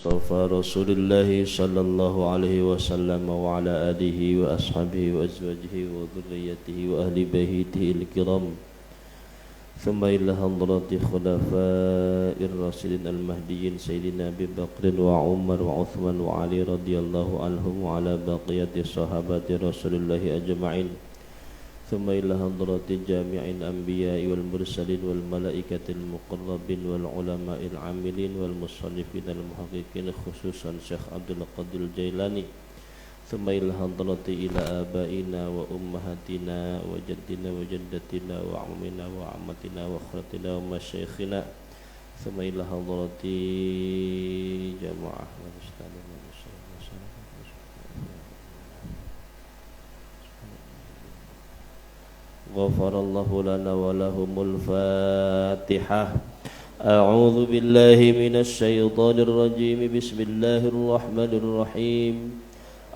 المصطفى رسول الله صلى الله عليه وسلم وعلى آله وأصحابه وأزواجه وذريته وأهل بيته الكرام ثم إلى حضرة خلفاء الراشدين المهديين سيدنا أبي بكر وعمر وعثمان وعلي رضي الله عنهم وعلى بقية صحابة رسول الله أجمعين ثم إلى حضرة جامع الأنبياء والمرسلين والملائكة المقربين والعلماء العاملين والمصنفين المحققين خصوصا شيخ عبد القادر الجيلاني ثم إلى حضرة إلى آبائنا وأمهاتنا وجدنا وجدتنا وعمنا وعمتنا وأخواتنا ومشايخنا ثم إلى حضرة جماعة غفر الله لنا ولهم الفاتحة أعوذ بالله من الشيطان الرجيم بسم الله الرحمن الرحيم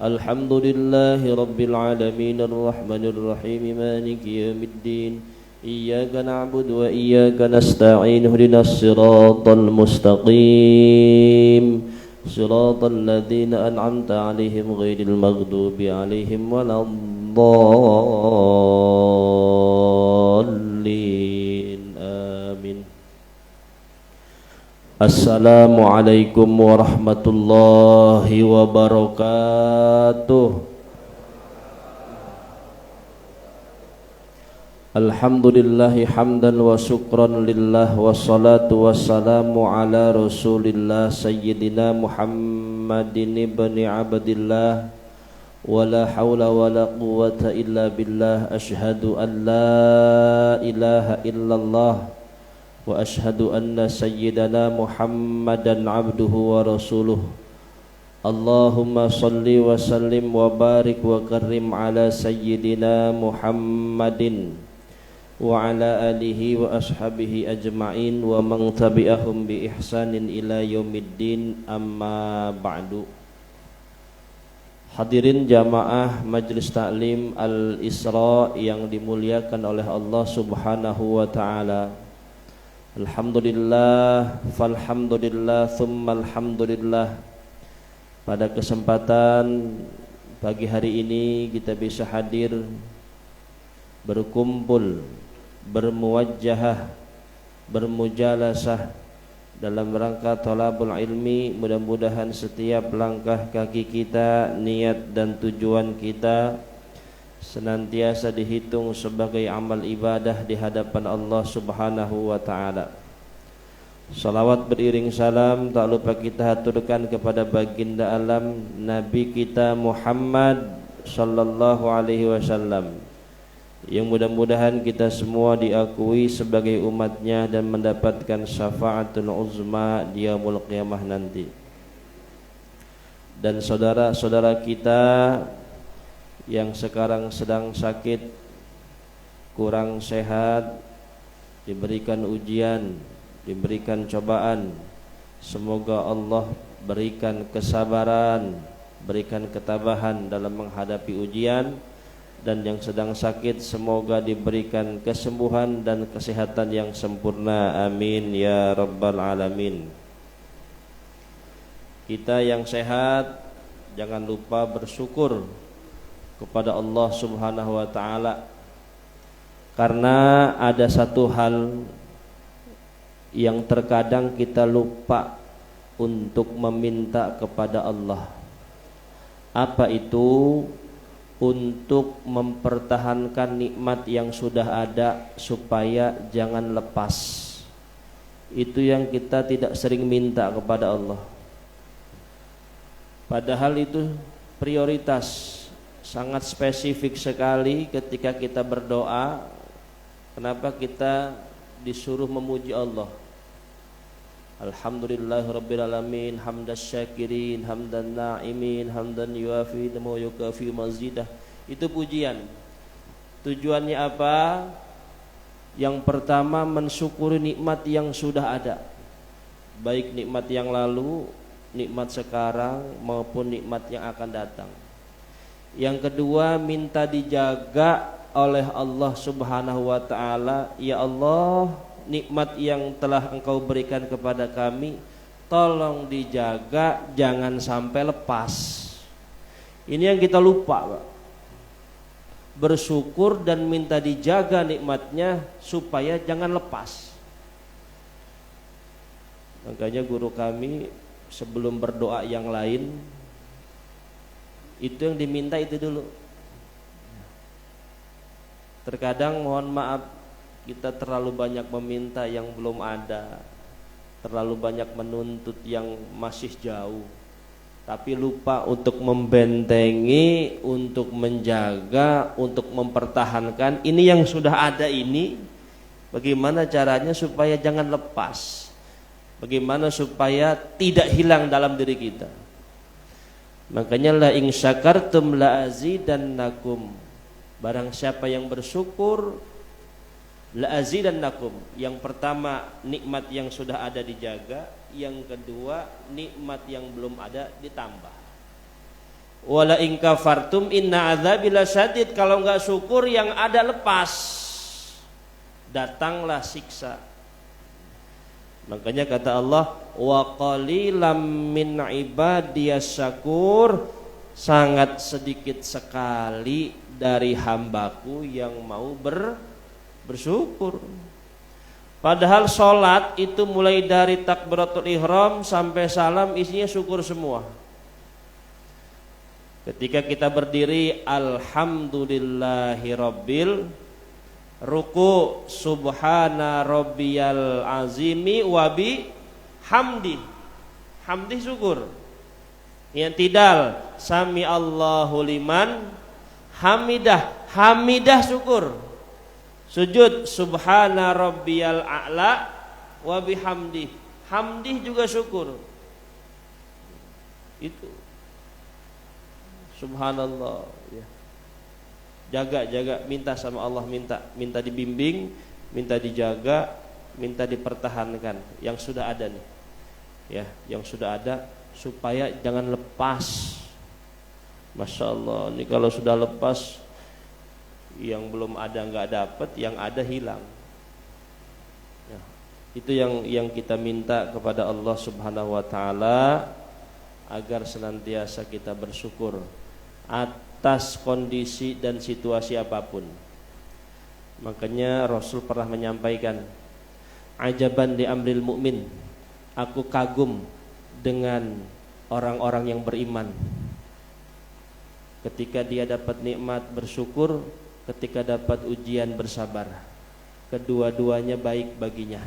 الحمد لله رب العالمين الرحمن الرحيم مالك يوم الدين إياك نعبد وإياك نستعين اهدنا الصراط المستقيم صراط الذين أنعمت عليهم غير المغضوب عليهم ولا الضالين آمين. Assalamualaikum warahmatullahi wabarakatuh. Alhamdulillahi hamdan wa syukran lillah wassalatu wassalamu ala rasulillah sayyidina Muhammadin ibni abdillah wala hawla wala quwwata illa billah ashhadu an la ilaha illallah wa ashhadu anna sayyidana Muhammadan abduhu wa rasuluh. Allahumma salli wa sallim wa barik wa karim ala sayyidina Muhammadin wa ala alihi wa ashabihi ajma'in wa man tabi'ahum bi ihsanin ila yaumiddin amma ba'du. Hadirin jamaah Majelis Taklim Al-Isra yang dimuliakan oleh Allah Subhanahu wa taala. Alhamdulillah, falhamdulillah, thumma alhamdulillah. Pada kesempatan pagi hari ini kita bisa hadir, berkumpul, bermuwajjahah, bermujalasah dalam rangka thalabul ilmi. Mudah-mudahan setiap langkah kaki kita, niat dan tujuan kita senantiasa dihitung sebagai amal ibadah di hadapan Allah Subhanahu wa taala. Salawat beriring salam tak lupa kita haturkan kepada baginda alam Nabi kita Muhammad sallallahu alaihi wasallam, yang mudah-mudahan kita semua diakui sebagai umatnya dan mendapatkan syafaatul uzma di yaumul qiyamah nanti. Dan saudara-saudara kita yang sekarang sedang sakit, kurang sehat, diberikan ujian, diberikan cobaan, semoga Allah berikan kesabaran, berikan ketabahan dalam menghadapi ujian. Dan yang sedang sakit semoga diberikan kesembuhan dan kesehatan yang sempurna, amin ya rabbal alamin. Kita yang sehat jangan lupa bersyukur kepada Allah Subhanahu wa taala, karena ada satu hal yang terkadang kita lupa untuk meminta kepada Allah. Apa itu? Untuk mempertahankan nikmat yang sudah ada supaya jangan lepas. Itu yang kita tidak sering minta kepada Allah. Padahal itu prioritas, sangat spesifik sekali ketika kita berdoa. Kenapa kita disuruh memuji Allah? Alhamdulillahirabbil alamin hamdas syakirin hamdan na'imin hamdan yuafi wa yukafi mazidah. Itu pujian. Tujuannya apa? Yang pertama, mensyukuri nikmat yang sudah ada, baik nikmat yang lalu, nikmat sekarang maupun nikmat yang akan datang. Yang kedua, minta dijaga oleh Allah Subhanahu wa taala. Ya Allah, nikmat yang telah Engkau berikan kepada kami tolong dijaga, jangan sampai lepas. Ini yang kita lupa, Pak. Bersyukur dan minta dijaga nikmatnya supaya jangan lepas. Makanya guru kami sebelum berdoa yang lain, itu yang diminta itu dulu. Terkadang mohon maaf, kita terlalu banyak meminta yang belum ada, terlalu banyak menuntut yang masih jauh, tapi lupa untuk membentengi, untuk menjaga, untuk mempertahankan ini yang sudah ada ini. Bagaimana caranya supaya jangan lepas, bagaimana supaya tidak hilang dalam diri kita. Makanya la in syakartum la azidannakum, barang siapa yang bersyukur la azidannakum. Yang pertama nikmat yang sudah ada dijaga, yang kedua nikmat yang belum ada ditambah. Wala in kafartum inna adzabi lasyadid, kalau enggak syukur yang ada lepas, datanglah siksa. Makanya kata Allah, wa qalilam min ibadiyas syakur, sangat sedikit sekali dari hambaku yang mau bersyukur. Padahal sholat itu mulai dari takbiratul ihram sampai salam isinya syukur semua. Ketika kita berdiri alhamdulillahi rabbil, ruku subhana rabbiyal azimi wabi hamdi, hamdi syukur. Yang tidal sami Allahu liman hamidah, hamidah syukur. Sujud subhana rabbiyal a'la wa bihamdi, hamdi juga syukur. Itu subhanallah ya. Jaga, minta sama Allah, minta dibimbing, minta dijaga, minta dipertahankan yang sudah ada nih. Ya, yang sudah ada supaya jangan lepas. Masya Allah, ini kalau sudah lepas, yang belum ada nggak dapat, yang ada hilang. Ya, itu yang kita minta kepada Allah Subhanahu Wa Taala, agar senantiasa kita bersyukur atas kondisi dan situasi apapun. Makanya Rasul pernah menyampaikan, ajaban di amril mu'min, aku kagum dengan orang-orang yang beriman. Ketika dia dapat nikmat bersyukur, ketika dapat ujian bersabar. Kedua-duanya baik baginya.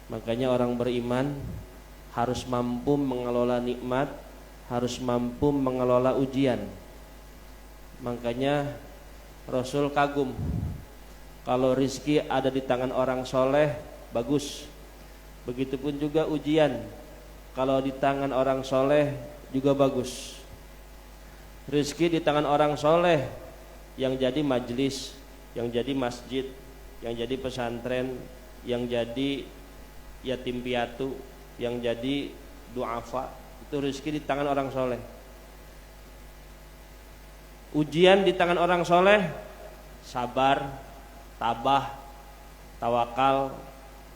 Makanya orang beriman harus mampu mengelola nikmat, harus mampu mengelola ujian. Makanya Rasul kagum kalau rizki ada di tangan orang soleh, bagus. Begitupun juga ujian, kalau di tangan orang soleh juga bagus. Rizki di tangan orang soleh, yang jadi majlis, yang jadi masjid, yang jadi pesantren, yang jadi yatim piatu, yang jadi duafa, itu rizki di tangan orang soleh. Ujian di tangan orang soleh, sabar, tabah, tawakal,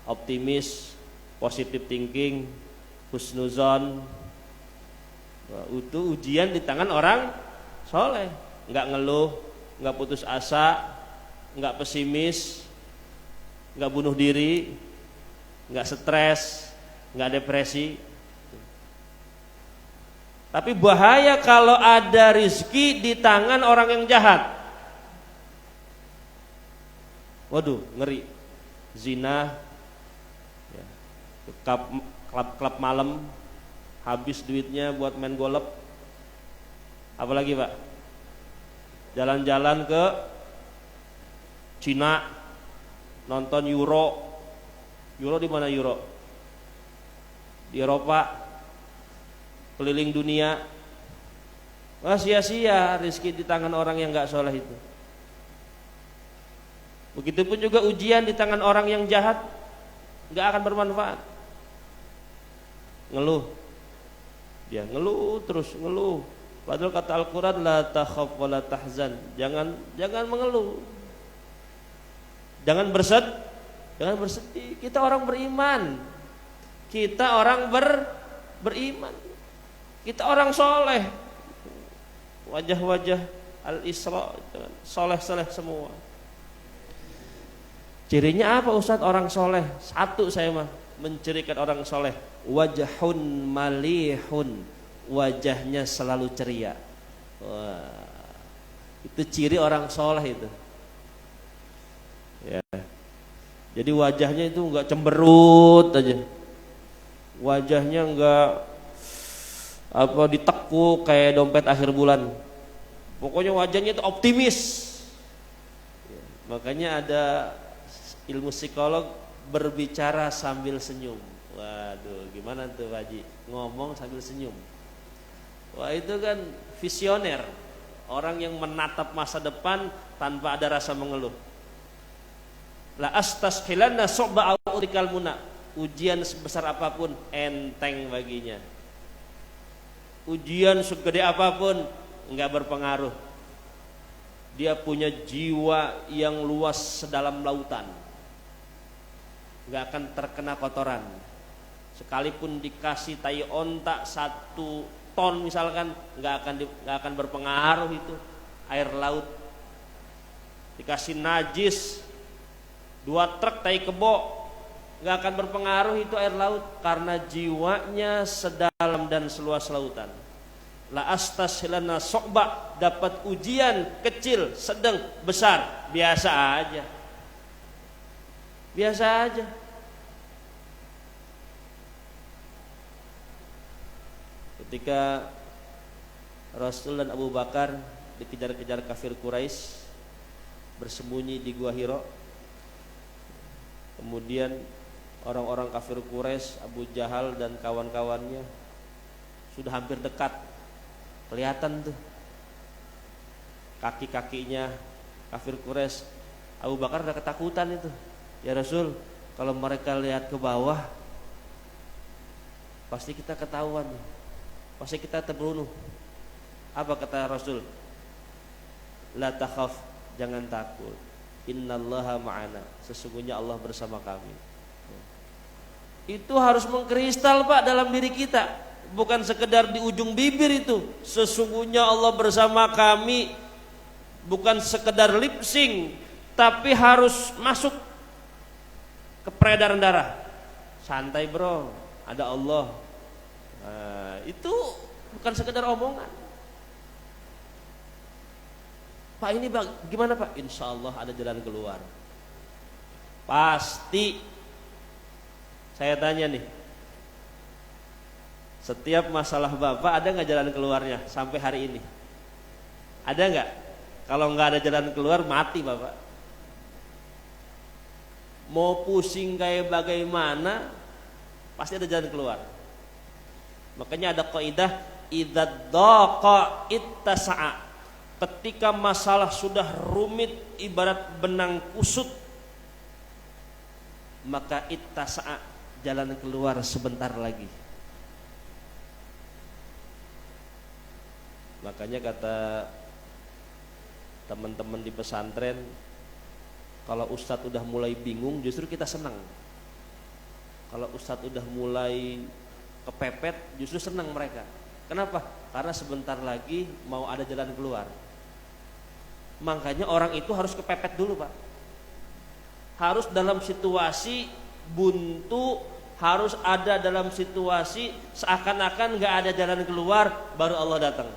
optimis, positive thinking, husnuzon. Itu ujian di tangan orang soleh. Nggak ngeluh, nggak putus asa, nggak pesimis, nggak bunuh diri, nggak stres, nggak depresi. Tapi bahaya kalau ada rizki di tangan orang yang jahat. Waduh, ngeri. Zina, ya, klub malam, habis duitnya buat main golep. Apalagi Pak? Jalan-jalan ke Cina, nonton Euro. Euro di mana Euro? Di Eropa. Keliling dunia. Wah, sia-sia rezeki di tangan orang yang gak soleh itu. Begitupun juga ujian di tangan orang yang jahat, gak akan bermanfaat. Ngeluh. Dia ngeluh terus, ngeluh. Padahal kata Al-Quran, la takhaf wa la tahzan. Jangan mengeluh, jangan bersedih. Kita orang beriman, kita orang beriman. Kita orang soleh, wajah-wajah Al-Isra, soleh-soleh semua. Cirinya apa Ustadz orang soleh? Satu saya mah mencirikan orang soleh, wajahun malihun, wajahnya selalu ceria. Wah, itu ciri orang soleh itu. Ya. Jadi wajahnya itu enggak cemberut aja, wajahnya enggak ditekuk kayak dompet akhir bulan. Pokoknya wajahnya itu optimis. Ya. Makanya ada ilmu psikolog berbicara sambil senyum. Waduh, gimana tuh Pak Haji? Ngomong sambil senyum. Wah, itu kan visioner. Orang yang menatap masa depan tanpa ada rasa mengeluh. La astashilanna su'ba a'udikal muna. Ujian sebesar apapun enteng baginya. Ujian segede apapun enggak berpengaruh. Dia punya jiwa yang luas sedalam lautan. Enggak akan terkena kotoran. Sekalipun dikasih tai onta 1 ton misalkan, enggak akan berpengaruh itu air laut. Dikasih najis 2 truk tai kebo, enggak akan berpengaruh itu air laut karena jiwanya sedalam dan seluas lautan. La astashilanna so'ba, dapat ujian kecil, sedang, besar, biasa aja. Biasa aja. Ketika Rasul dan Abu Bakar dikejar-kejar kafir Quraisy, bersembunyi di Gua Hira. Kemudian orang-orang kafir Quraisy, Abu Jahal dan kawan-kawannya sudah hampir dekat. Kelihatan tuh kaki-kakinya kafir Quraisy. Abu Bakar udah ketakutan itu. Ya Rasul, kalau mereka lihat ke bawah pasti kita ketahuan, pasti kita terbunuh. Apa kata Rasul? La takhaf, jangan takut. Innallaha ma'ana, sesungguhnya Allah bersama kami. Itu harus mengkristal Pak dalam diri kita, bukan sekedar di ujung bibir itu. Sesungguhnya Allah bersama kami, bukan sekedar lip sync, tapi harus masuk ke peredaran darah. Santai bro, ada Allah. Nah, itu bukan sekedar omongan. Pak ini gimana Pak? Insya Allah ada jalan keluar. Pasti. Saya tanya nih, setiap masalah Bapak ada nggak jalan keluarnya sampai hari ini? Ada nggak? Kalau nggak ada jalan keluar mati Bapak. Mau pusing kayak bagaimana, pasti ada jalan keluar. Makanya ada kaidah idza daqa ittasa'a. Ketika masalah sudah rumit ibarat benang kusut, maka ittasa'a, jalan keluar sebentar lagi. Makanya kata teman-teman di pesantren, kalau ustadz udah mulai bingung justru kita senang. Kalau ustadz udah mulai kepepet justru senang mereka. Kenapa? Karena sebentar lagi mau ada jalan keluar. Makanya orang itu harus kepepet dulu Pak. Harus dalam situasi buntu, harus ada dalam situasi seakan-akan gak ada jalan keluar, baru Allah datang.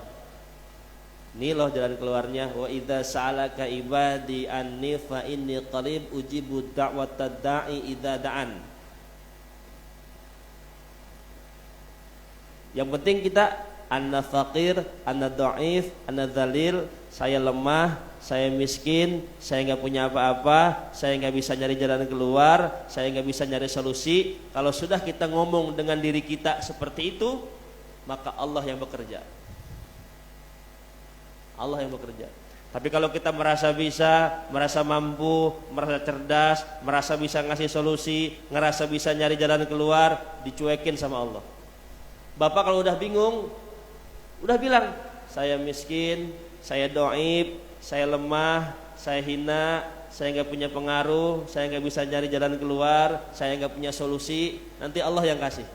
Ini loh jalan keluarnya. Wa idza sa'alaka ibadi anni fa inni qarib ujibu da'watad da'i idza da'an. Yang penting kita anna faqir, anna dhaif, anna dzalil, saya lemah, saya miskin, saya enggak punya apa-apa, saya enggak bisa nyari jalan keluar, saya enggak bisa nyari solusi. Kalau sudah kita ngomong dengan diri kita seperti itu, maka Allah yang bekerja. Allah yang bekerja. Tapi kalau kita merasa bisa, merasa mampu, merasa cerdas, merasa bisa ngasih solusi, ngerasa bisa nyari jalan keluar, dicuekin sama Allah. Bapak kalau udah bingung, udah bilang, saya miskin, saya dhaif, saya lemah, saya hina, saya nggak punya pengaruh, saya nggak bisa nyari jalan keluar, saya nggak punya solusi. Nanti Allah yang kasih.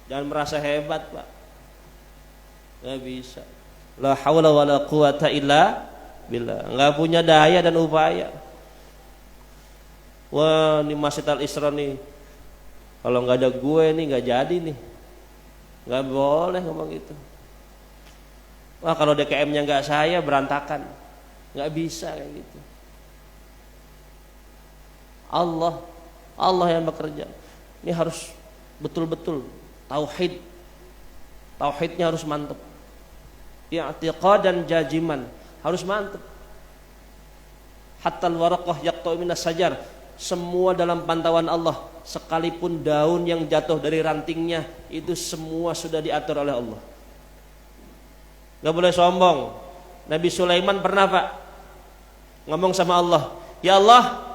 Jangan merasa hebat, Pak. Nggak bisa. La haula wala quwata illa billah. Nggak punya daya dan upaya. Wah, ini Masjid Al-Isra nih, kalau nggak ada gue nih nggak jadi nih. Nggak boleh ngomong gitu. Wah, kalau DKM-nya nggak saya berantakan. Nggak bisa kayak gitu. Allah yang bekerja. Ini harus betul-betul tauhid. Tauhidnya harus mantap. I'tiqad dan jaziman harus mantap. Hatta al-waraqah yaqta'u minas sajar. Semua dalam pantauan Allah, sekalipun daun yang jatuh dari rantingnya itu semua sudah diatur oleh Allah. Gak boleh sombong. Nabi Sulaiman pernah, Pak, ngomong sama Allah, ya Allah,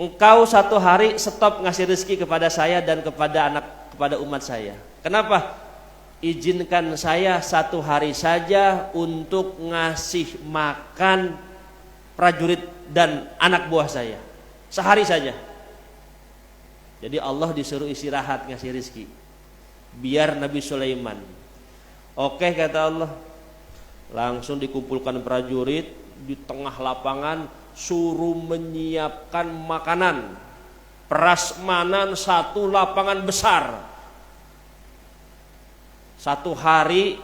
Engkau satu hari stop ngasih rezeki kepada saya dan kepada umat saya. Kenapa? Izinkan saya satu hari saja untuk ngasih makan prajurit dan anak buah saya. Sehari saja. Jadi Allah disuruh istirahat ngasih rezeki. Biar Nabi Sulaiman. Oke, kata Allah. Langsung dikumpulkan prajurit di tengah lapangan, suruh menyiapkan makanan. Prasmanan satu lapangan besar. Satu hari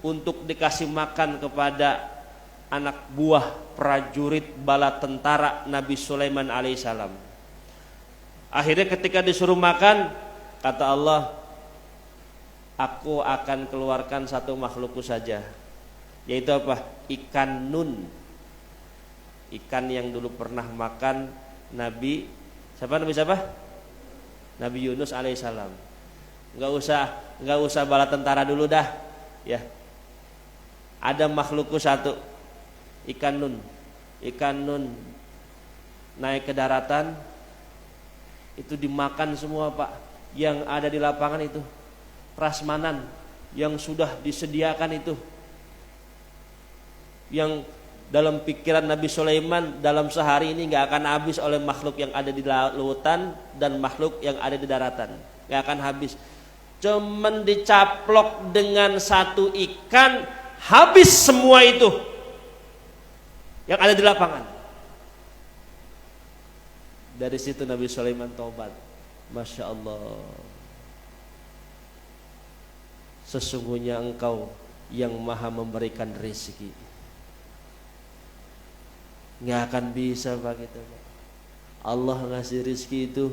untuk dikasih makan kepada anak buah prajurit bala tentara Nabi Sulaiman alaihissalam. Akhirnya ketika disuruh makan, kata Allah, aku akan keluarkan satu makhlukku saja, yaitu apa? Ikan nun. Ikan yang dulu pernah makan Nabi siapa? Nabi Yunus alaihissalam. Nggak usah bala tentara dulu dah, ya. Ada makhlukku satu, ikan nun. Ikan nun naik ke daratan, itu dimakan semua, Pak. Yang ada di lapangan itu prasmanan yang sudah disediakan itu, yang dalam pikiran Nabi Sulaiman dalam sehari ini nggak akan habis oleh makhluk yang ada di lautan dan makhluk yang ada di daratan, nggak akan habis. Cuman dicaplok dengan satu ikan, habis semua itu yang ada di lapangan. Dari situ Nabi Sulaiman taubat. Masya Allah. Sesungguhnya Engkau yang maha memberikan rezeki. Nggak akan bisa, Pak, gitu, Pak. Allah ngasih rezeki itu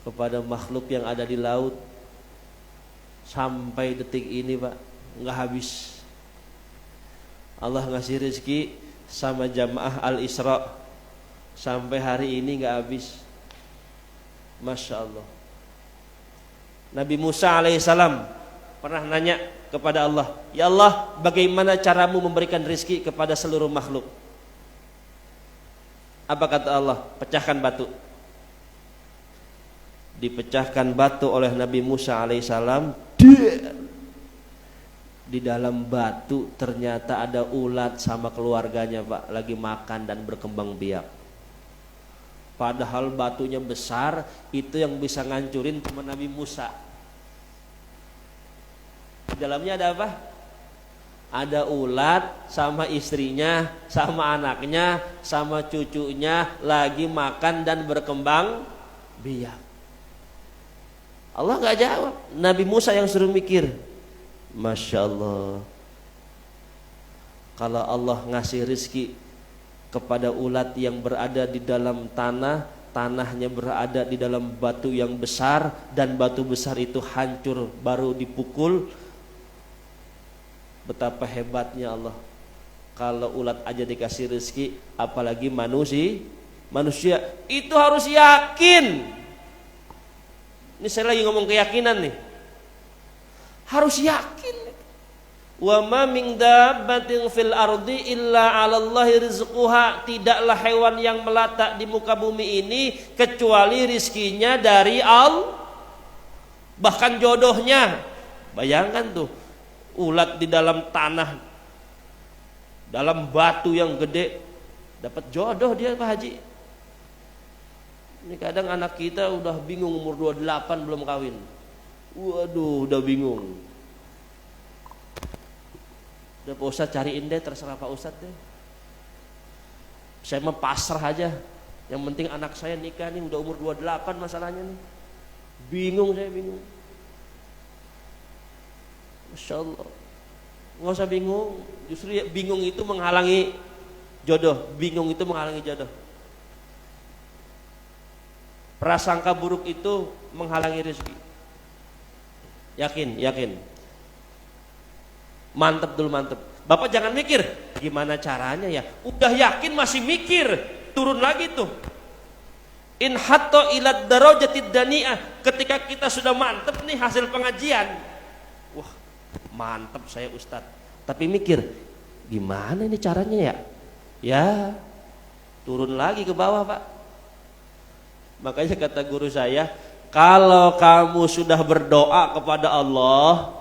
kepada makhluk yang ada di laut. Sampai detik ini, Pak, nggak habis. Allah ngasih rezeki sama jamaah Al-Isra sampai hari ini nggak habis. Masya Allah. Nabi Musa alaihissalam pernah nanya kepada Allah, ya Allah, bagaimana caramu memberikan rezeki kepada seluruh makhluk? Apa kata Allah? Pecahkan batu. Dipecahkan batu oleh Nabi Musa alaihissalam. Di dalam batu ternyata ada ulat sama keluarganya, Pak, lagi makan dan berkembang biak. Padahal batunya besar, itu yang bisa ngancurin teman Nabi Musa. Di dalamnya ada apa? Ada ulat sama istrinya, sama anaknya, sama cucunya lagi makan dan berkembang biak. Allah nggak jawab, Nabi Musa yang suruh mikir. Masya Allah. Kalau Allah ngasih rizki kepada ulat yang berada di dalam tanah, tanahnya berada di dalam batu yang besar, dan batu besar itu hancur baru dipukul, betapa hebatnya Allah. Kalau ulat aja dikasih rizki, apalagi manusia. Itu harus yakin. Ini saya lagi ngomong keyakinan nih. Harus yakin. Wa ma min dabbatin fil ardi illa 'alallahi rizquha. Tidaklah hewan yang melata di muka bumi ini kecuali rizkinya dari Allah. Bahkan jodohnya. Bayangkan tuh, ulat di dalam tanah, dalam batu yang gede, dapat jodoh dia, Pak Haji. Ini kadang anak kita udah bingung, umur 28 belum kawin. Waduh, udah bingung. Udah Pak Ustadz cariin deh, terserah Pak Ustadz deh. Saya mah pasrah aja. Yang penting anak saya nikah nih, udah umur 28 masalahnya nih. Bingung saya, bingung. Masya Allah. Nggak usah bingung. Justru ya, bingung itu menghalangi jodoh. Bingung itu menghalangi jodoh. Prasangka buruk itu menghalangi rezeki. Yakin. Mantep dulu, mantep. Bapak jangan mikir gimana caranya ya. Udah yakin masih mikir, turun lagi tuh. In hatta ila darajatid dani'ah. Ketika kita sudah mantep nih hasil pengajian. Wah, mantep saya Ustadz. Tapi mikir, gimana ini caranya ya? Ya, turun lagi ke bawah, Pak. Makanya kata guru saya, kalau kamu sudah berdoa kepada Allah,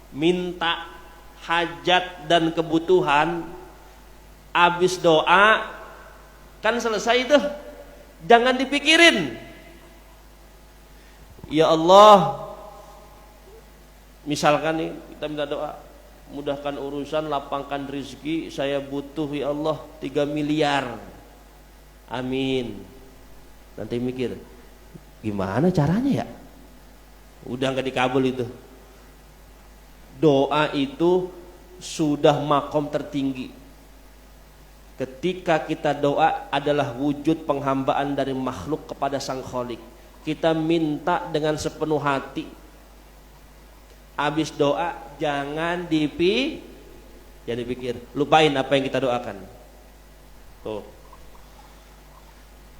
minta hajat dan kebutuhan, habis doa kan selesai itu, jangan dipikirin. Ya Allah, misalkan nih kita minta doa, mudahkan urusan, lapangkan rezeki, saya butuh ya Allah 3 miliar, amin. Nanti mikir, gimana caranya ya? Udah nggak dikabul itu. Doa itu sudah makom tertinggi. Ketika kita doa adalah wujud penghambaan dari makhluk kepada Sang Khalik. Kita minta dengan sepenuh hati. Habis doa jangan dipikir, lupain apa yang kita doakan. Tuh.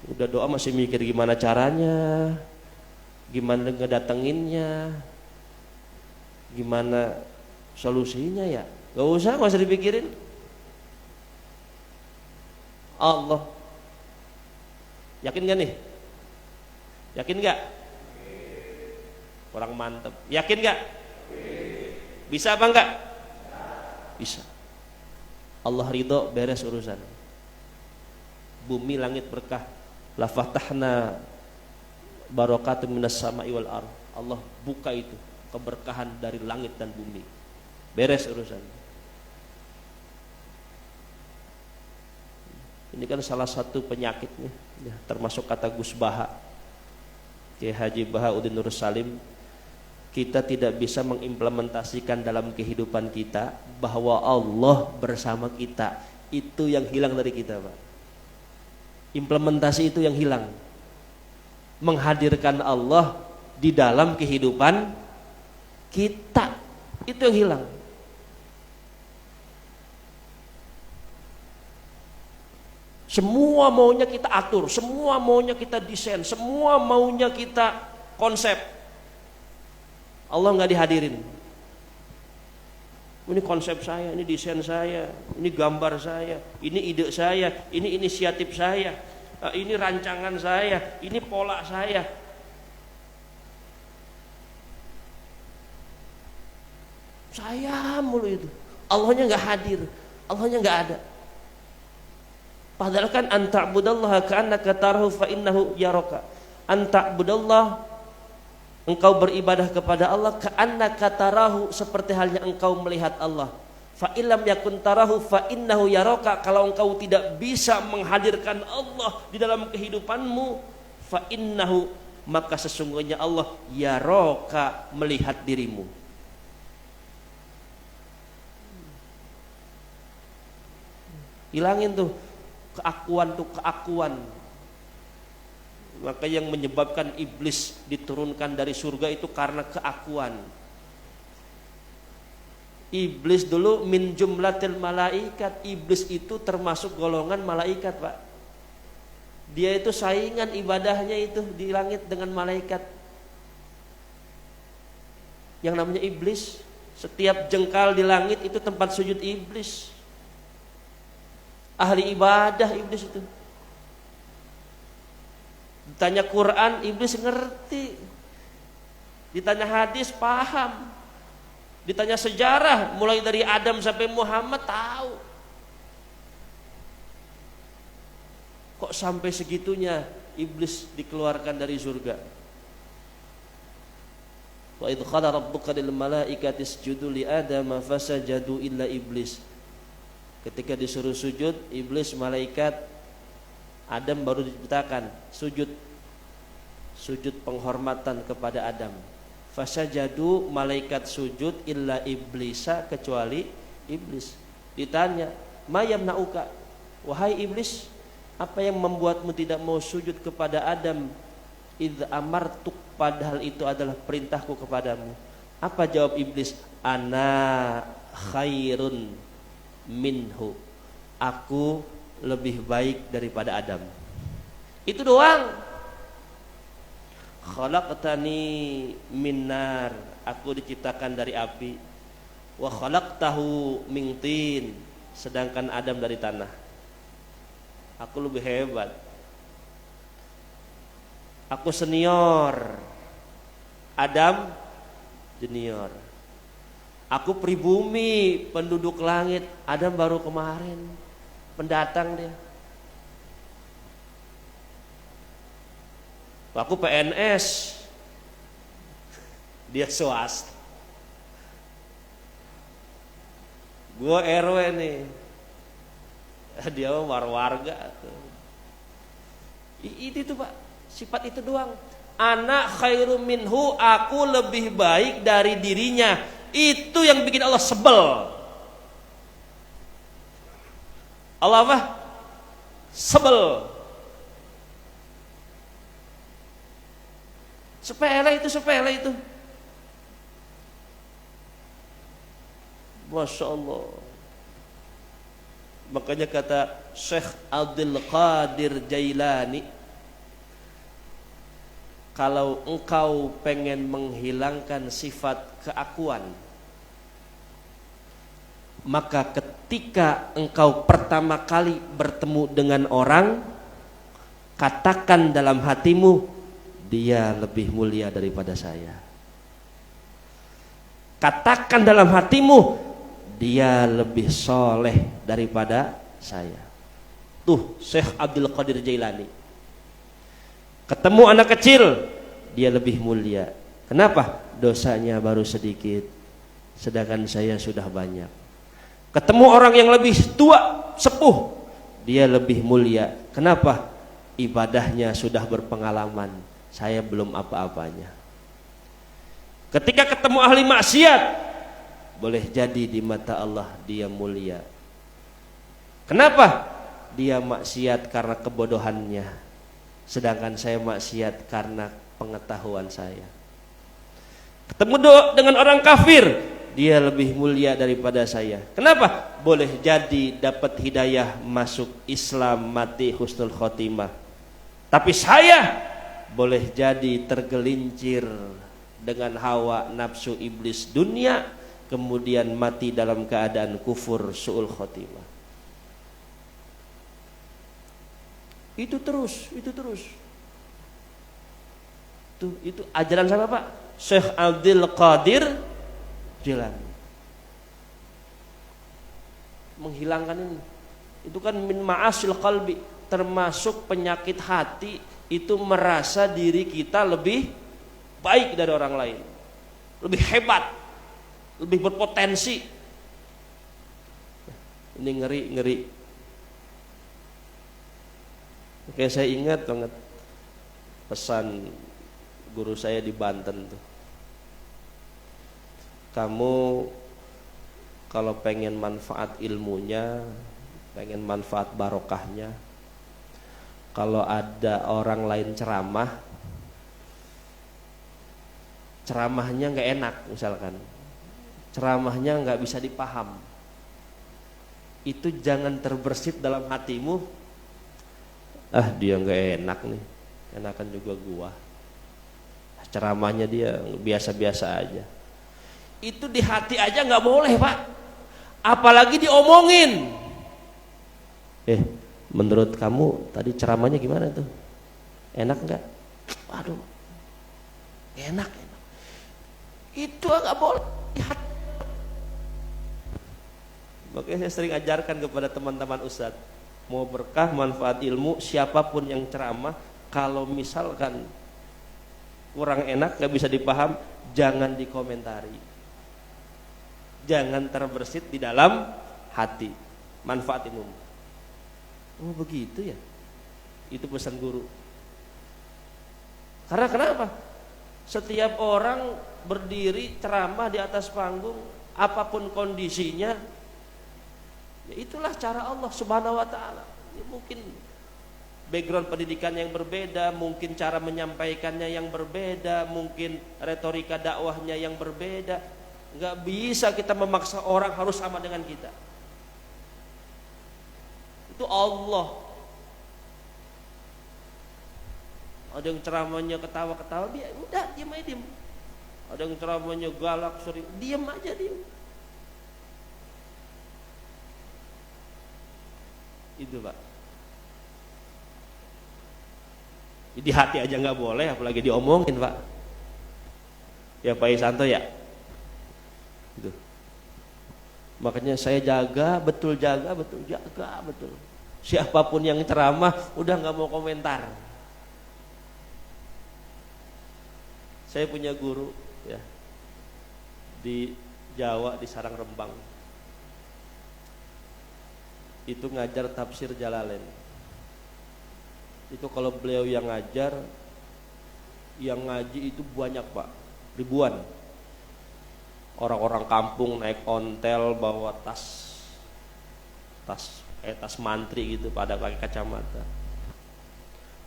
Udah doa masih mikir gimana caranya, gimana ngedatenginnya, gimana solusinya ya. Gak usah dipikirin. Allah. Yakin gak nih? Yakin gak? Kurang mantep. Yakin gak? Bisa apa enggak? Bisa. Allah ridho, beres urusan. Bumi langit berkah. La fatahna barakatun minas sama'i wal ardh. Allah buka itu keberkahan dari langit dan bumi. Beres urusan. Ini kan salah satu penyakitnya, ya, termasuk kata Gus Baha, Kiai Haji Bahauddin Nur Salim. Kita tidak bisa mengimplementasikan dalam kehidupan kita bahwa Allah bersama kita. Itu yang hilang dari kita, Pak. Implementasi itu yang hilang. Menghadirkan Allah di dalam kehidupan kita, itu yang hilang. Semua maunya kita atur, semua maunya kita desain, semua maunya kita konsep. Allah nggak dihadirin. Ini konsep saya, ini desain saya, ini gambar saya, ini ide saya, ini inisiatif saya, ini rancangan saya, ini pola saya. Saya mulu itu. Allahnya nggak hadir, Allahnya nggak ada. Padahal kan anta'budallaha ka'annaka tarahu fa innahu yaraka. Anta'budallah, engkau beribadah kepada Allah ka'annaka tarahu, seperti halnya engkau melihat Allah. Fa illam yakun tarahu fa innahu yaraka. Kalau engkau tidak bisa menghadirkan Allah di dalam kehidupanmu, fa innahu, maka sesungguhnya Allah yaraka, melihat dirimu. Hilangin tuh keakuan. Maka yang menyebabkan iblis diturunkan dari surga itu karena keakuan. Iblis dulu min jumlatil malaikat. Iblis itu termasuk golongan malaikat, Pak. Dia itu saingan ibadahnya itu di langit dengan malaikat. Yang namanya iblis, setiap jengkal di langit itu tempat sujud iblis. Ahli ibadah iblis itu. Ditanya Quran, iblis ngerti. Ditanya hadis, paham. Ditanya sejarah, mulai dari Adam sampai Muhammad, tahu. Kok sampai segitunya iblis dikeluarkan dari surga? Wa idh qala rabbuka lil malaikati isjudu li adama fasajadu illa iblis. Ketika disuruh sujud, iblis, malaikat, Adam baru diciptakan, sujud penghormatan kepada Adam. Fasajadu, malaikat sujud, illa iblisa, kecuali iblis. Ditanya, ma yamna'uka, wahai iblis, apa yang membuatmu tidak mau sujud kepada Adam? Idh amartuk, padahal itu adalah perintahku kepadamu. Apa jawab iblis? Ana khairun minhu, aku lebih baik daripada Adam. Itu doang. Khalaqtani min nar, aku diciptakan dari api. Wa khalaqtahu min tin, sedangkan Adam dari tanah. Aku lebih hebat. Aku senior, Adam junior. Aku pribumi, penduduk langit, Adam baru kemarin, pendatang dia. Aku PNS, dia swasta. Gua RW nih, dia warga. Itu Pak, sifat itu doang. Ana khairum minhu, aku lebih baik dari dirinya. Itu yang bikin Allah sebel. Allah apa? Sebel. Sepele itu. Masya Allah. Makanya kata Syekh Abdul Qadir Jailani, kalau engkau pengen menghilangkan sifat keakuan, maka ketika engkau pertama kali bertemu dengan orang, katakan dalam hatimu, dia lebih mulia daripada saya. Katakan dalam hatimu, dia lebih soleh daripada saya. Tuh Syekh Abdul Qadir Jailani. Ketemu anak kecil, dia lebih mulia. Kenapa? Dosanya baru sedikit, sedangkan saya sudah banyak. Ketemu orang yang lebih tua, sepuh, dia lebih mulia. Kenapa? Ibadahnya sudah berpengalaman, saya belum apa-apanya. Ketika ketemu ahli maksiat, boleh jadi di mata Allah dia mulia. Kenapa? Dia maksiat karena kebodohannya, sedangkan saya maksiat karena pengetahuan saya. Ketemu dengan orang kafir, dia lebih mulia daripada saya. Kenapa? Boleh jadi dapat hidayah, masuk Islam, mati husnul khotimah. Tapi saya boleh jadi tergelincir dengan hawa nafsu iblis dunia, kemudian mati dalam keadaan kufur su'ul khotimah. Itu terus. Itu ajaran siapa Pak? Syekh Abdul Qadir Jailani. Menghilangkan ini. Itu kan min ma'asil qalbi, termasuk penyakit hati, itu merasa diri kita lebih baik dari orang lain, lebih hebat, lebih berpotensi. Ini ngeri. Oke, saya ingat banget pesan guru saya di Banten tuh. Kamu kalau pengen manfaat ilmunya, pengen manfaat barokahnya, kalau ada orang lain ceramahnya nggak enak, misalkan ceramahnya nggak bisa dipaham, itu jangan terbersit dalam hatimu, dia nggak enak nih, enakan juga gua, ceramahnya dia biasa-biasa aja. Itu di hati aja nggak boleh Pak, apalagi diomongin. Menurut kamu tadi ceramahnya gimana tuh? Enak nggak? Waduh, enak. Itu nggak boleh. Makanya saya sering ajarkan kepada teman-teman ustadz, mau berkah manfaat ilmu, siapapun yang ceramah, kalau misalkan kurang enak, nggak bisa dipaham, jangan dikomentari. Jangan terbersit di dalam hati. Manfaat umum. Oh begitu ya. Itu pesan guru. Karena kenapa? Setiap orang berdiri ceramah di atas panggung, apapun kondisinya, ya itulah cara Allah Subhanahu wa taala. Ya mungkin background pendidikan yang berbeda, mungkin cara menyampaikannya yang berbeda, mungkin retorika dakwahnya yang berbeda. Enggak bisa kita memaksa orang harus sama dengan kita. Itu Allah. Ada yang ceramahnya ketawa-ketawa, dia udah diam aja diam. Ada yang ceramahnya galak, sering diam aja diam. Itu Pak. Di hati aja nggak boleh, apalagi diomongin Pak. Ya Pak Isanto ya. Gitu. Makanya saya jaga betul. Siapapun yang ceramah udah nggak mau komentar. Saya punya guru ya di Jawa, di Sarang Rembang. Itu ngajar tafsir Jalalain. Itu kalau beliau yang ngajar, yang ngaji itu banyak Pak, ribuan. Orang-orang kampung naik ontel bawa tas mantri gitu, pada pakai kacamata.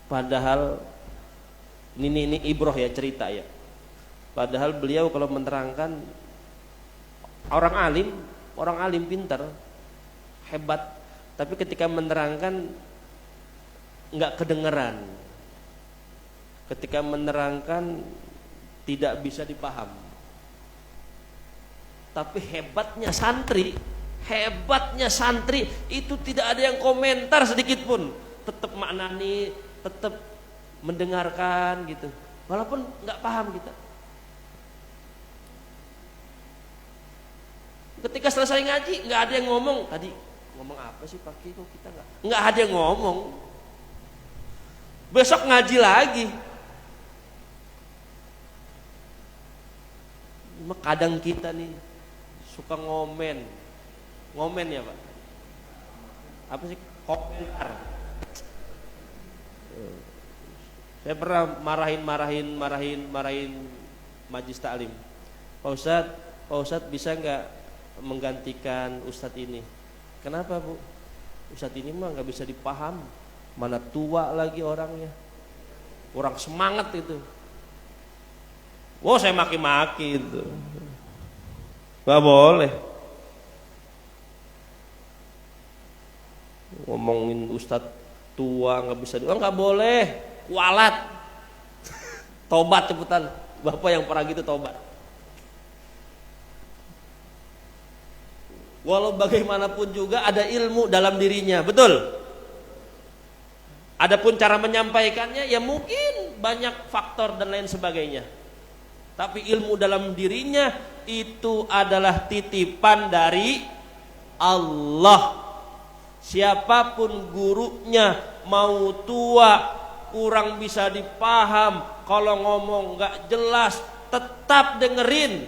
Padahal ini ibroh ya, cerita ya. Padahal beliau kalau menerangkan, orang alim pintar, hebat, tapi ketika menerangkan nggak kedengeran. Ketika menerangkan tidak bisa dipaham. Tapi hebatnya santri itu tidak ada yang komentar sedikit pun, tetap maknani, tetap mendengarkan gitu, walaupun nggak paham kita. Ketika selesai ngaji, nggak ada yang ngomong. Tadi ngomong apa sih Pak Ki? Kok kita nggak ada yang ngomong. Besok ngaji lagi. Kadang kita nih suka ngomen ya Pak. Apa sih komentar? Saya pernah marahin majlis taklim. Pak Ustadz bisa nggak menggantikan Ustadz ini? Kenapa Bu? Ustadz ini mah nggak bisa dipaham, mana tua lagi orangnya, kurang semangat itu. Wow, saya maki-maki itu, nggak boleh ngomongin Ustadz tua nggak bisa, nggak boleh. Walat, tobat cepetan. Bapak yang pernah gitu tobat. Walau bagaimanapun juga ada ilmu dalam dirinya, betul. Adapun cara menyampaikannya ya mungkin banyak faktor dan lain sebagainya. Tapi ilmu dalam dirinya itu adalah titipan dari Allah. Siapapun gurunya, mau tua, kurang bisa dipaham, kalau ngomong nggak jelas, tetap dengerin.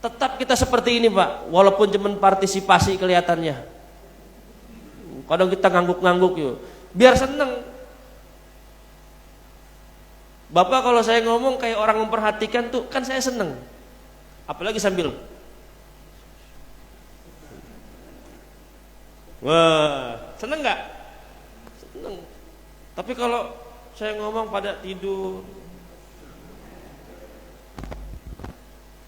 Tetap kita seperti ini Pak, walaupun cuma partisipasi kelihatannya. Kadang kita ngangguk-ngangguk yuk, biar seneng. Bapak kalau saya ngomong kayak orang memperhatikan tuh, kan saya seneng. Apalagi sambil, wah, seneng nggak? Seneng. Tapi kalau saya ngomong pada tidur,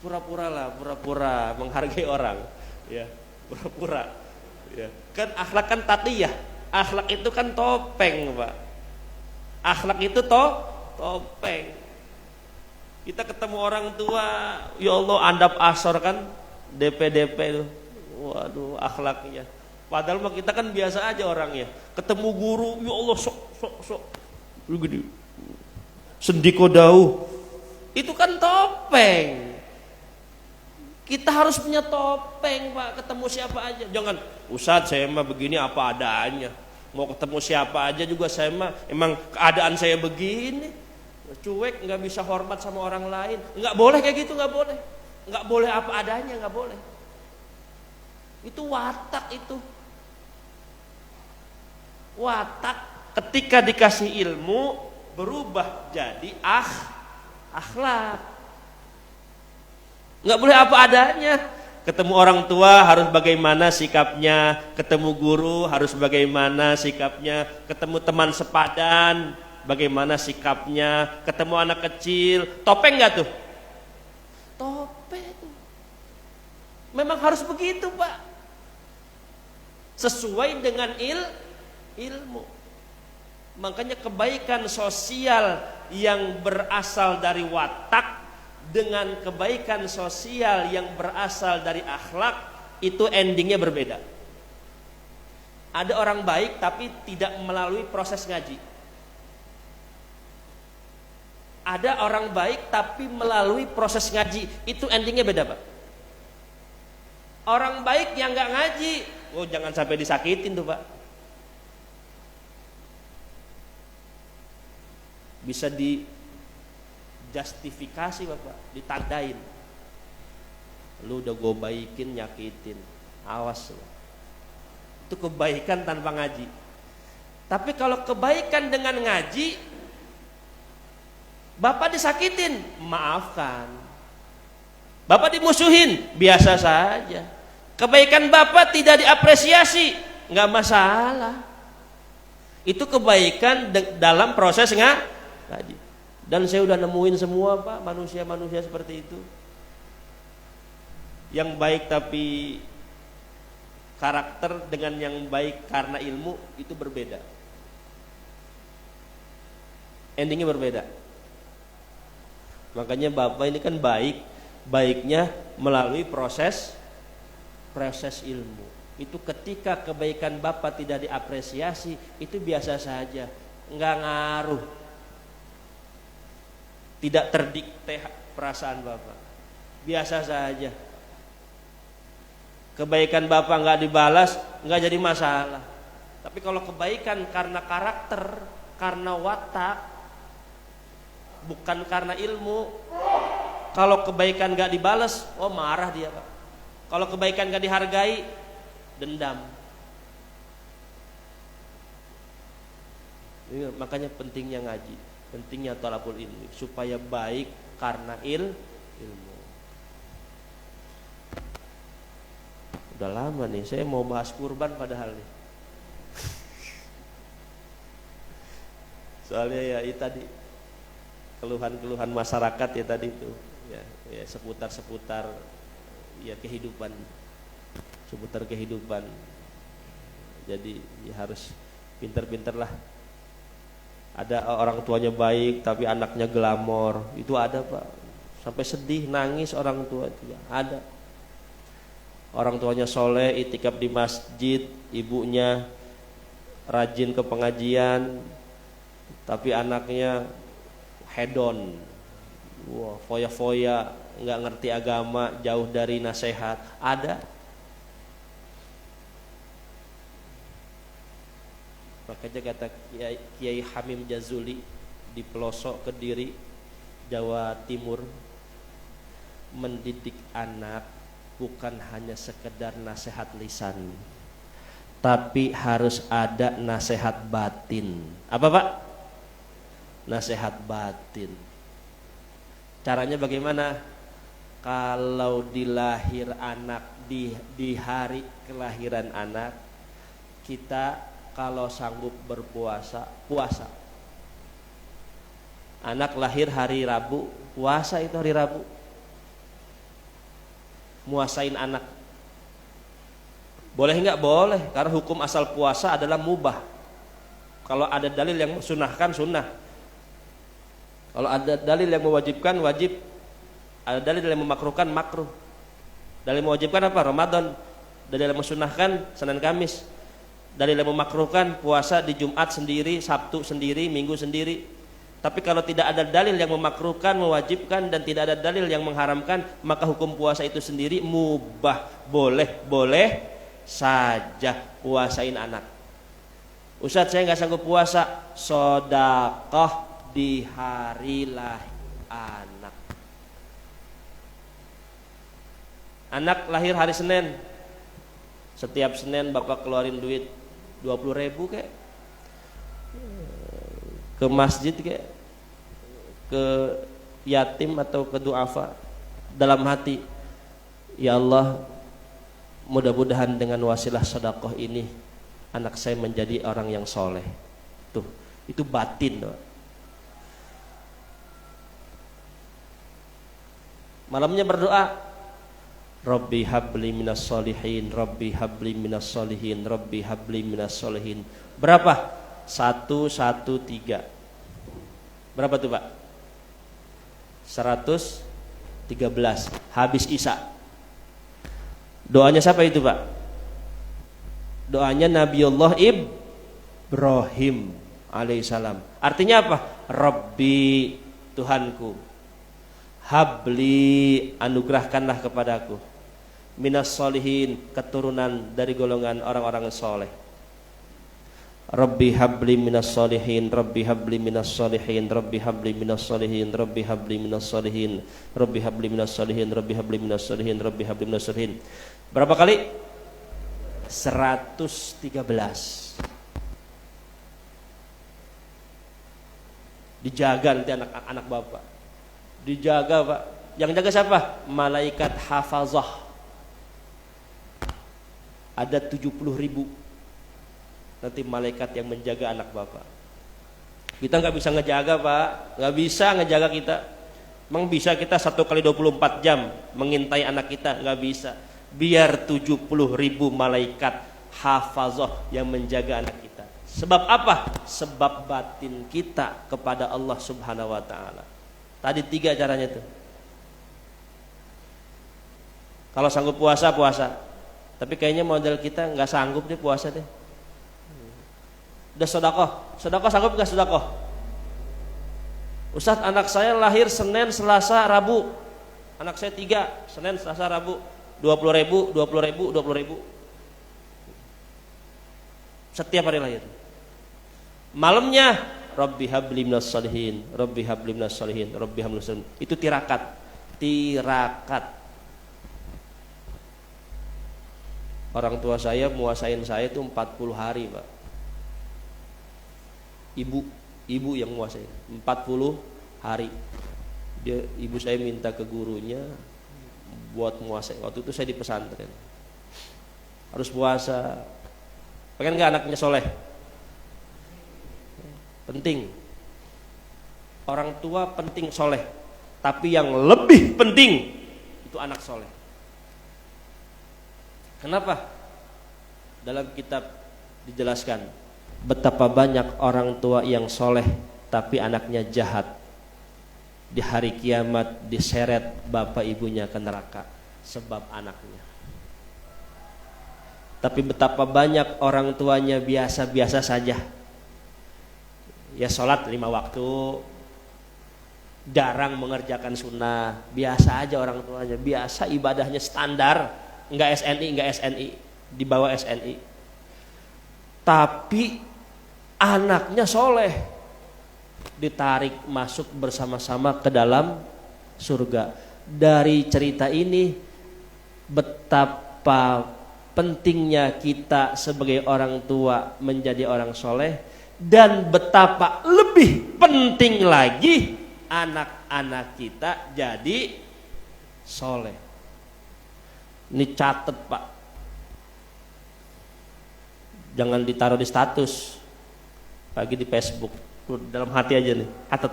pura-pura menghargai orang, ya, pura-pura, ya. Kan akhlak kan tatiyah, akhlak itu kan topeng Pak, akhlak itu topeng. Kita ketemu orang tua, ya Allah andap asor kan, DP itu, waduh akhlaknya. Padahal mah kita kan biasa aja orangnya. Ketemu guru, ya Allah sok, begini, sendiko dauh, itu kan topeng. Kita harus punya topeng Pak, ketemu siapa aja. Jangan, Ustadz saya mah begini apa adanya. Mau ketemu siapa aja juga saya mah emang keadaan saya begini. cuek, nggak bisa hormat sama orang lain. Nggak boleh kayak gitu, nggak boleh. Nggak boleh apa adanya, nggak boleh. Itu watak itu. Watak ketika dikasih ilmu berubah jadi akhlak. Nggak boleh apa adanya. Ketemu orang tua harus bagaimana sikapnya, ketemu guru harus bagaimana sikapnya, ketemu teman sepadan bagaimana sikapnya, ketemu anak kecil, topeng nggak tuh? Topeng. Memang harus begitu, Pak. Sesuai dengan ilmu. Makanya kebaikan sosial yang berasal dari watak dengan kebaikan sosial yang berasal dari akhlak itu endingnya berbeda. Ada orang baik tapi tidak melalui proses ngaji. Ada orang baik tapi melalui proses ngaji, itu endingnya beda, Pak. Orang baik yang nggak ngaji, oh jangan sampai disakitin tuh, Pak. Bisa justifikasi, Bapak, ditandain. Lu udah gue baikin, nyakitin, awas lu. Itu kebaikan tanpa ngaji. Tapi kalau kebaikan dengan ngaji, Bapak disakitin, maafkan. Bapak dimusuhin, biasa saja. Kebaikan Bapak tidak diapresiasi, nggak masalah. Itu kebaikan dalam proses ngaji. Dan saya udah nemuin semua, Pak, manusia-manusia seperti itu. Yang baik tapi karakter dengan yang baik karena ilmu itu berbeda. Endingnya berbeda. Makanya Bapak ini kan baiknya melalui proses ilmu. Itu ketika kebaikan Bapak tidak diapresiasi, itu biasa saja, nggak ngaruh. Tidak terdikte perasaan Bapak, biasa saja. Kebaikan Bapak nggak dibalas, nggak jadi masalah. Tapi kalau kebaikan karena karakter, karena watak, bukan karena ilmu. Kalau kebaikan nggak dibalas, oh marah dia, Pak. Kalau kebaikan nggak dihargai, dendam. Ini makanya pentingnya ngaji, pentingnya thalabul ilmi, supaya baik karena ilmu. Udah lama nih, saya mau bahas kurban padahal nih. Soalnya ya itu tadi keluhan-keluhan masyarakat ya tadi itu, ya seputar ya kehidupan, seputar kehidupan. Jadi ya harus pinter-pinter lah. Ada orang tuanya baik tapi anaknya glamor, itu ada, Pak. Sampai sedih, nangis orang tua itu ada. Orang tuanya soleh, itikaf di masjid, ibunya rajin ke pengajian, tapi anaknya hedon, wah, foya-foya, nggak ngerti agama, jauh dari nasihat, ada. Makanya kata Kiai Hamim Jazuli di pelosok Kediri, Jawa Timur, mendidik anak bukan hanya sekedar nasihat lisan, tapi harus ada nasihat batin. Apa, Pak? Nasihat batin. Caranya bagaimana? Kalau dilahir anak di hari kelahiran anak, kita kalau sanggup berpuasa, puasa. Anak lahir hari Rabu, puasa itu hari Rabu. Muasain anak. Boleh enggak? Boleh, karena hukum asal puasa adalah mubah. Kalau ada dalil yang sunahkan, sunnah. Kalau ada dalil yang mewajibkan, wajib. Ada dalil yang memakruhkan, makruh. Dalil mewajibkan apa? Ramadan. Dalil yang mensunahkan, Senin Kamis. Dalil yang memakruhkan, puasa di Jumat sendiri, Sabtu sendiri, Minggu sendiri. Tapi kalau tidak ada dalil yang memakruhkan, mewajibkan, dan tidak ada dalil yang mengharamkan, maka hukum puasa itu sendiri mubah. Boleh saja puasain anak. Ustadz, saya nggak sanggup puasa. Sedekah di hari lahir anak. Anak lahir hari Senin, setiap Senin bapak keluarin duit 20.000 kek, ke masjid kek, ke yatim atau ke duafa, dalam hati, ya Allah, mudah-mudahan dengan wasilah sedekah ini anak saya menjadi orang yang soleh. Tuh, itu batin. Malamnya berdoa, Rabbi habli minas solihin, Rabbi habli minas solihin, Rabbi habli minas solihin. Berapa? 113. Berapa tuh Pak? 113. Habis Isya. Doanya siapa itu Pak? Doanya Nabiullah Ibrahim alaihissalam. Artinya apa? Rabbi, Tuhanku, habli, anugerahkanlah kepadaku, minas solihin, keturunan dari golongan orang-orang soleh. Rabbi habli minas solihin, Rabbi habli minas solihin, Rabbi habli minas solihin, Rabbi habli minas solihin, Rabbi habli minas solihin, Rabbi habli minas solihin, Rabbi habli minas solihin. Berapa kali? 113. Dijaga nanti anak bapak. Dijaga Pak. Yang jaga siapa? Malaikat hafazah. Ada 70.000 nanti malaikat yang menjaga anak bapak. Kita nggak bisa ngejaga Pak, nggak bisa ngejaga kita. Emang bisa kita 1 kali 24 jam mengintai anak kita? Nggak bisa. Biar 70.000 malaikat hafazah yang menjaga anak kita. Sebab apa? Sebab batin kita kepada Allah Subhanahu Wa Taala. Tadi 3 caranya tuh. Kalau sanggup puasa, puasa. Tapi kayaknya model kita nggak sanggup deh puasa deh. Udah sedekah, sedekah sanggup nggak sedekah? Ustadz, anak saya lahir Senin, Selasa, Rabu. Anak saya 3, Senin, Selasa, Rabu. 20.000, 20.000, 20.000. Setiap hari lahir. Malamnya Rabbi habli minas solihin, Rabbi habli minas solihin, Rabbi habli minas solihin. Itu tirakat. Tirakat. Orang tua saya muasain saya itu 40 hari Pak. Ibu yang muasain 40 hari. Ibu saya minta ke gurunya buat muasain. Waktu itu saya di pesantren. Harus puasa. Pengen gak anaknya soleh? Penting. Orang tua penting soleh. Tapi yang lebih penting itu anak soleh. Kenapa? Dalam kitab dijelaskan betapa banyak orang tua yang soleh tapi anaknya jahat. Di hari kiamat diseret bapak ibunya ke neraka sebab anaknya. Tapi betapa banyak orang tuanya biasa-biasa saja. Ya sholat 5 waktu, jarang mengerjakan sunnah, biasa aja orang tuanya, biasa ibadahnya standar, enggak SNI, di bawah SNI. Tapi anaknya soleh, ditarik masuk bersama-sama ke dalam surga. Dari cerita ini betapa pentingnya kita sebagai orang tua menjadi orang soleh, dan betapa lebih penting lagi anak-anak kita jadi soleh. Ini catet Pak, jangan ditaruh di status, pagi di Facebook, dalam hati aja nih, catet.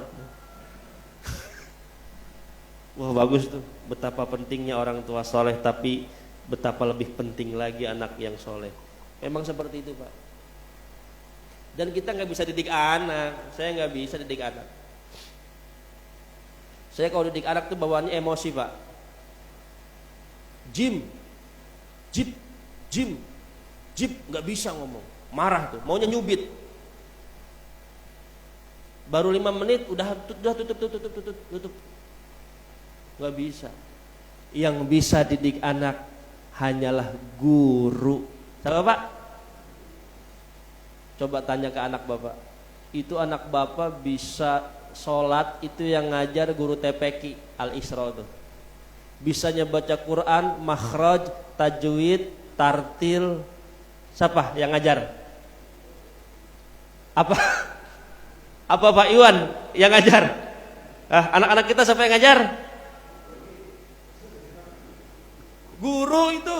Wah bagus tuh, betapa pentingnya orang tua soleh, tapi betapa lebih penting lagi anak yang soleh. Memang seperti itu Pak. Dan kita nggak bisa didik anak, saya nggak bisa didik anak. Saya kalau didik anak tuh bawaannya emosi Pak. Jim, nggak bisa ngomong, marah tuh, maunya nyubit. Baru 5 menit udah tutup. Nggak bisa. Yang bisa didik anak hanyalah guru. Sama Pak? Coba tanya ke anak Bapak. Itu anak Bapak bisa sholat itu yang ngajar guru TPQ Al-Isra tuh. Bisanya baca Quran, makhraj, tajwid, tartil. Siapa yang ngajar? Apa? Apa Pak Iwan yang ngajar? Anak-anak kita siapa yang ngajar? Guru itu.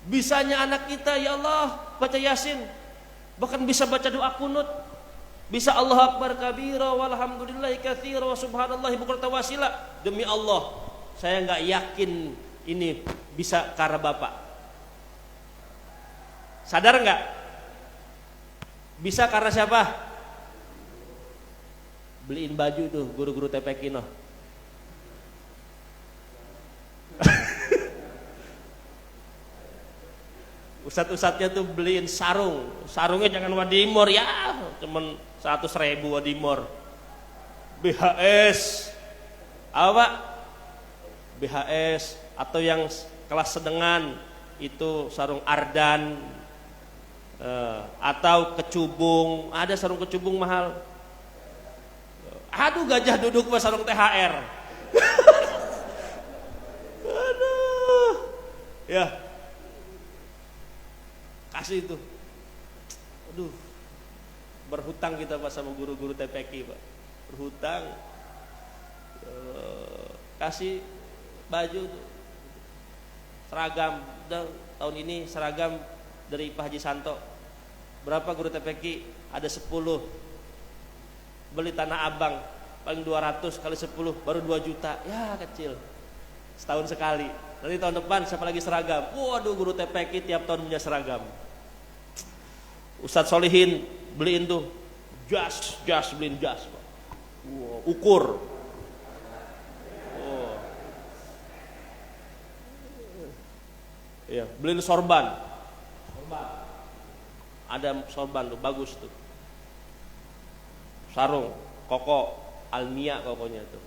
Bisanya anak kita, ya Allah, baca Yasin. Bahkan bisa baca doa kunut. Bisa Allah Akbar kabira walhamdulillahi katsira wa subhanallahi bukratan wasila. Demi Allah, saya enggak yakin ini bisa karena Bapak. Sadar enggak? Bisa karena siapa? Beliin baju tuh guru-guru TPQ noh. Ustadz-ustadznya tuh beliin sarung. Sarungnya jangan wadimor ya, cuman 100.000 wadimor. BHS apa? BHS atau yang kelas sedengan itu sarung Ardan, atau kecubung. Ada sarung kecubung mahal. Aduh, gajah duduk sama sarung THR. Aduh, ya. Kasih itu. Aduh, berhutang kita Pak sama guru-guru TPQ Pak. Berhutang. Kasih baju tuh. Seragam. Dan tahun ini seragam dari Pak Haji Santo. Berapa guru TPQ? Ada 10. Beli Tanah Abang paling 200 kali 10 baru 2 juta. Ya kecil. Setahun sekali. Nanti tahun depan siapa lagi seragam? Waduh, guru TPQ tiap tahun punya seragam. Ustadz Solihin beliin tuh jas beliin jas. Wow, ukur. Oh. Ya, beliin sorban. Ada sorban tuh bagus tuh. Sarung, koko, Almia kokonya tuh.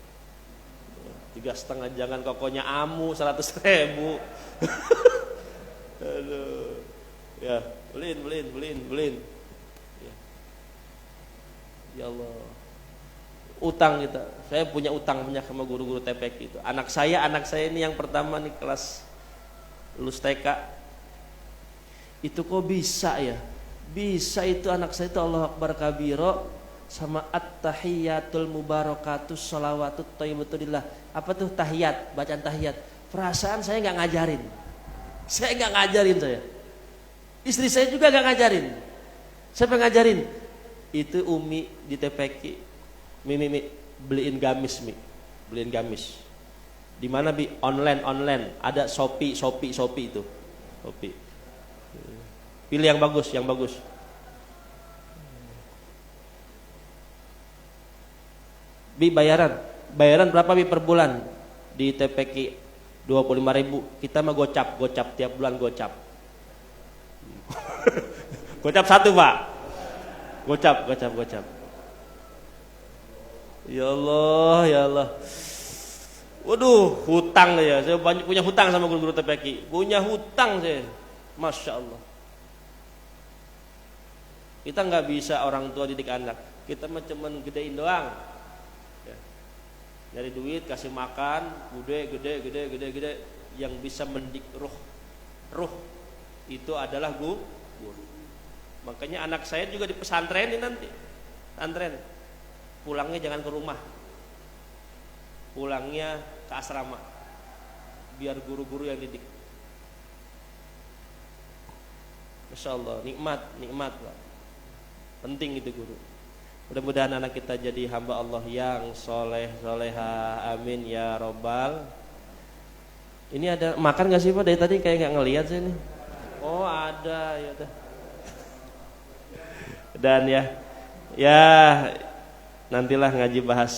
3,5 jangan kokonya Amu 100.000. Aduh. Ya, beliin. Ya Allah. Utang kita. Saya punya utang banyak sama guru-guru TPQ itu. Anak saya ini yang pertama nih kelas lulus TK. Itu kok bisa ya? Bisa itu anak saya itu Allah Akbar kabiro sama at-tahiyatul mubarakatus sholawatut thayyibatulillah. Apa tuh tahiyat? Bacaan tahiyat. Perasaan saya enggak ngajarin. Saya. Istri saya juga gak ngajarin. Siapa yang ngajarin? Itu Umi di TPQ. Mi beliin gamis Mi. Beliin gamis. Di mana Bi? Online. Ada Shopee itu. Shopee. Pilih yang bagus. Bi bayaran berapa Bi per bulan? Di TPQ 25.000. Kita mah gocap tiap bulan gocap. Gocap 1 Pak. Gocap. Ya Allah. Waduh, hutang ya. Saya banyak punya hutang sama guru-guru TPQ. Punya hutang saya. Masya Allah. Kita nggak bisa orang tua didik anak. Kita mah cuman gedein doang. Ya. Nyari duit, kasih makan, gede. Yang bisa mendidik ruh itu adalah guru. Makanya anak saya juga di pesantren ini nanti. Pesantren. Pulangnya jangan ke rumah. Pulangnya ke asrama. Biar guru-guru yang didik. Masya Allah, nikmat Pak. Penting itu guru. Mudah-mudahan anak kita jadi hamba Allah yang soleh, soleha. Amin ya robbal. Ini ada makan gak sih Pak? Dari tadi kayak gak ngelihat sih ini. Oh ada ya udah. Dan ya nantilah ngaji bahas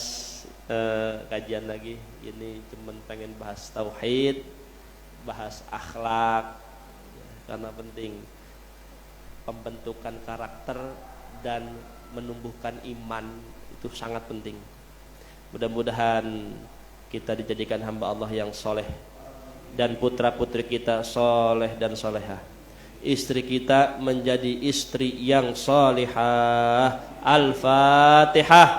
kajian lagi. Ini cuman pengen bahas tauhid, bahas akhlak, karena penting pembentukan karakter dan menumbuhkan iman itu sangat penting. Mudah-mudahan kita dijadikan hamba Allah yang soleh dan putra putri kita soleh dan solehah. Istri kita menjadi istri yang solihah. Al-Fatihah.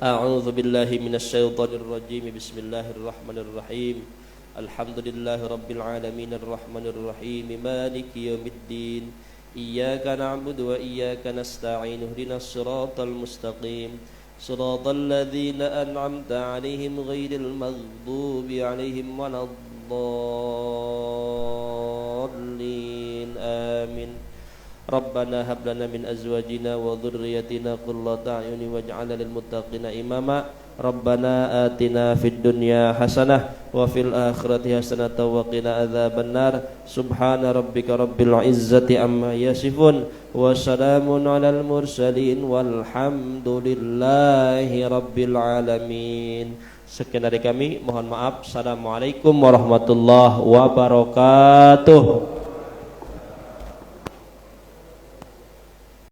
A'udzu billahi minasyaitonir rajim. Bismillahirrahmanirrahim. Alhamdulillahi rabbil alamin arrahmanir rahim maliki yaumiddin. Iyyaka na'budu wa iyyaka nasta'in. Ihdinas siratal mustaqim. Siratal ladzina an'amta 'alaihim ghairil maghdubi 'alaihim waladdallin. Amin. Rabbana hab lana min azwajina wa dhurriyyatina qurrata a'yunin waj'alna lil muttaqina imama. Rabbana atina fid dunya hasanah wa fil akhirati hasanah wa qina adzabannar. Subhana rabbika rabbil izzati amma yasifun wa salamun alal mursalin walhamdulillahi rabbil alamin. Sekian dari kami, mohon maaf. Assalamualaikum warahmatullahi wabarakatuh.